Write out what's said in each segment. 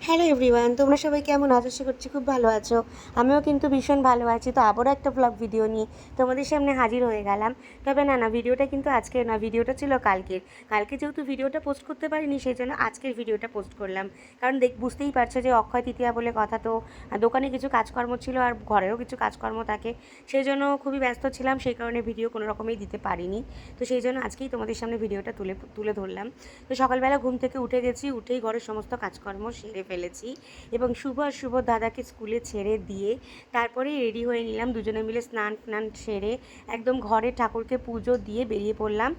Hello everyone, তোমরা সবাই কেমন আছো? আশা করছি খুব ভালো আছো। আমিও কিন্তু ভীষণ ভালো আছি। তো আবারও একটা ব্লগ ভিডিও নিয়ে তোমাদের সামনে হাজির হয়ে গেলাম। তবে না ভিডিওটা কিন্তু আজকের না, ভিডিওটা ছিল কালকের। কালকে যেহেতু ভিডিওটা পোস্ট করতে পারিনি, সেই জন্য আজকের ভিডিওটা পোস্ট করলাম। কারণ বুঝতেই পারছো যে অক্ষয় তৃতীয়া বলে কথা, তো দোকানে কিছু কাজকর্ম ছিল আর ঘরেও কিছু কাজকর্ম থাকে, সেই জন্য খুবই ব্যস্ত ছিলাম, সেই কারণে ভিডিও কোনো রকমেই দিতে পারিনি। তো সেই জন্য আজকেই তোমাদের সামনে ভিডিওটা তুলে ধরলাম। তো সকালবেলা ঘুম থেকে উঠে গেছি, উঠেই ঘরের সমস্ত কাজকর্ম সেরে ফেলেছি এবং শুভ দাদাকে স্কুলে ছেড়ে দিয়ে তারপরে রেডি হয়ে নিলাম। দুজনে মিলে স্নান সেরে একদম ঘরে ঠাকুরকে পুজো দিয়ে বেরিয়ে পড়লাম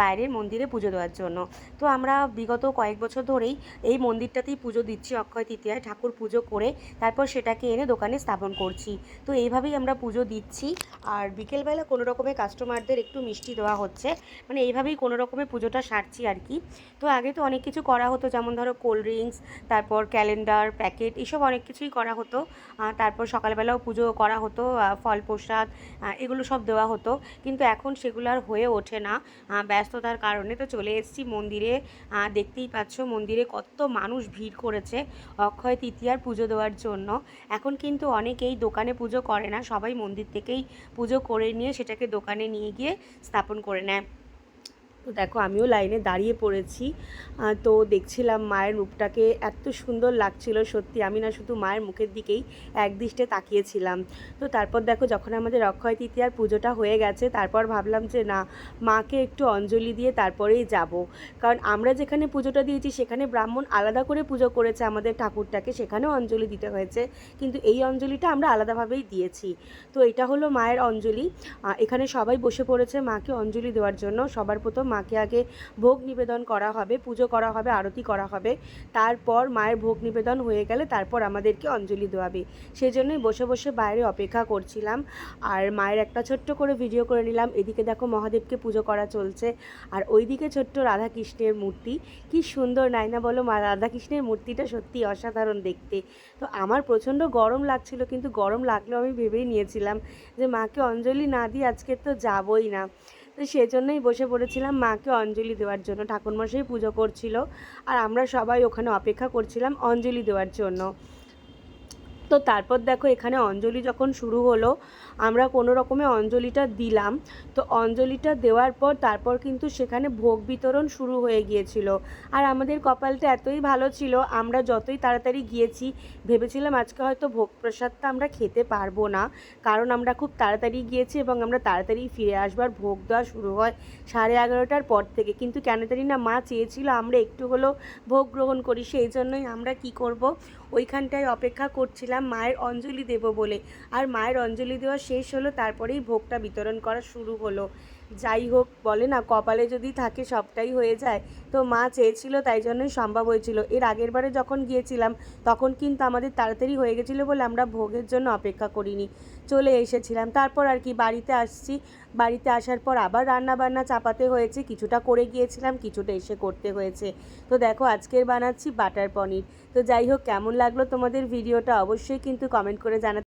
বাইরের মন্দিরে পুজো দেওয়ার জন্য। তো আমরা বিগত কয়েক বছর ধরেই এই মন্দিরটাতেই পুজো দিচ্ছি। অক্ষয় তৃতীয়ায় ঠাকুর পুজো করে তারপর সেটাকে এনে দোকানে স্থাপন করছি। তো এইভাবেই আমরা পুজো দিচ্ছি। আর বিকেলবেলা কোনো রকমের কাস্টমারদের একটু মিষ্টি দেওয়া হচ্ছে, মানে এইভাবেই কোনো রকমের পুজোটা সারছি আর কি। তো আগে তো অনেক কিছু করা হতো, যেমন ধরো কোল্ড ড্রিঙ্কস, তারপর ক্যালেন্ডার, প্যাকেট, এসব অনেক কিছুই করা হতো। তারপর সকালবেলাও পুজো করা হতো, ফল প্রসাদ এগুলো সব দেওয়া হতো। কিন্তু এখন সেগুলো আর হয়ে ওঠে না ব্যস্ততার কারণে। তো চলে এসেছি মন্দিরে। দেখতেই পাচ্ছ মন্দিরে কত মানুষ ভিড় করেছে অক্ষয় তৃতীয়ার পুজো দেওয়ার জন্য। এখন কিন্তু অনেকেই দোকানে পুজো করে না, সবাই মন্দির থেকেই পুজো করে নিয়ে সেটাকে দোকানে নিয়ে গিয়ে স্থাপন করে নেয়। তো দেখো আমিও লাইনে দাঁড়িয়ে পড়েছি। তো দেখছিলাম মায়ের মুখটাকে, এত সুন্দর লাগছিল সত্যি। আমি না শুধু মায়ের মুখের দিকেই একদৃষ্টে তাকিয়েছিলাম। তো তারপর দেখো যখন আমাদের অক্ষয় তৃতীয়ার পুজোটা হয়ে গেছে, তারপর ভাবলাম যে না, মাকে একটু অঞ্জলি দিয়ে তারপরেই যাব। কারণ আমরা যেখানে পুজোটা দিয়েছি সেখানে ব্রাহ্মণ আলাদা করে পুজো করেছে আমাদের ঠাকুরটাকে, সেখানেও অঞ্জলি দিতে হয়েছে, কিন্তু এই অঞ্জলিটা আমরা আলাদাভাবেই দিয়েছি। তো এটা হলো মায়ের অঞ্জলি। এখানে সবাই বসে পড়েছে মাকে অঞ্জলি দেওয়ার জন্য। সবার প্রথম মাকে আগে ভোগ নিবেদন করা হবে, পুজো করা হবে, আরতি করা হবে। তারপর মায়ের ভোগ নিবেদন হয়ে গেলে তারপর আমাদেরকে অঞ্জলি দেওয়াবে। সেই জন্যই বসে বসে বাইরে অপেক্ষা করছিলাম। আর মায়ের একটা ছোট্ট করে ভিডিও করে নিলাম। এদিকে দেখো মহাদেবকে পুজো করা চলছে, আর ওইদিকে ছোট্ট রাধাকৃষ্ণের মূর্তি। কি সুন্দর নাইনা বলো? মা রাধাকৃষ্ণের মূর্তিটা সত্যি অসাধারণ দেখতে। তো আমার প্রচণ্ড গরম লাগছিল, কিন্তু গরম লাগলেও আমি ভেবেই নিয়েছিলাম যে মাকে অঞ্জলি না দিয়ে আজকে তো যাবই না। তো সেজন্যই বসে পড়েছিলাম মাকে অঞ্জলি দেওয়ার জন্য। ঠাকুরমশাই পুজো করছিল আর আমরা সবাই ওখানে অপেক্ষা করছিলাম অঞ্জলি দেওয়ার জন্য। তো তারপর দেখো এখানে অঞ্জলি যখন শুরু হলো, আমরা কোনো রকমে অঞ্জলিটা দিলাম। তো অঞ্জলিটা দেওয়ার পর তারপর কিন্তু সেখানে ভোগ বিতরণ শুরু হয়ে গিয়েছিল। আর আমাদের কপালটা এতই ভালো ছিল, আমরা যতই তাড়াতাড়ি গিয়েছি, ভেবেছিলাম আজকে হয়তো ভোগ প্রসাদটা আমরা খেতে পারবো না, কারণ আমরা খুব তাড়াতাড়ি গিয়েছি এবং আমরা তাড়াতাড়ি ফিরে আসবার। ভোগ দেওয়া শুরু হয় 11:30টার পর থেকে, কিন্তু কেন জানি না মা চেয়েছিল আমরা একটু হলেও ভোগ গ্রহণ করি, সেই জন্যই আমরা কি করব, ওইখানটায় অপেক্ষা করছিলাম মায়ের অঞ্জলি দেব বলে। আর মায়ের অঞ্জলি দেওয়া শেষ হলো, তারপরেই ভোগটা বিতরণ করা শুরু হলো। যাই হোক, বলে না কপালে যদি থাকে সবটাই হয়ে যায়। তো মা চেয়েছিল, তাই জন্যই সম্ভব হয়েছিল। এর আগের বারে যখন গিয়েছিলাম তখন কিন্তু আমাদের তাড়াতাড়ি হয়ে গেছিলো বলে আমরা ভোগের জন্য অপেক্ষা করিনি, চলে এসেছিলাম। তারপর আর কি বাড়িতে আসছি। বাড়িতে আসার পর আবার রান্না বান্না চাপাতে হয়েছে, কিছুটা করে গিয়েছিলাম, কিছুটা এসে করতে হয়েছে। তো দেখো আজকের বানাচ্ছি বাটার পনির। তো যাই হোক, কেমন লাগলো তোমাদের ভিডিওটা অবশ্যই কিন্তু কমেন্ট করে জানাতে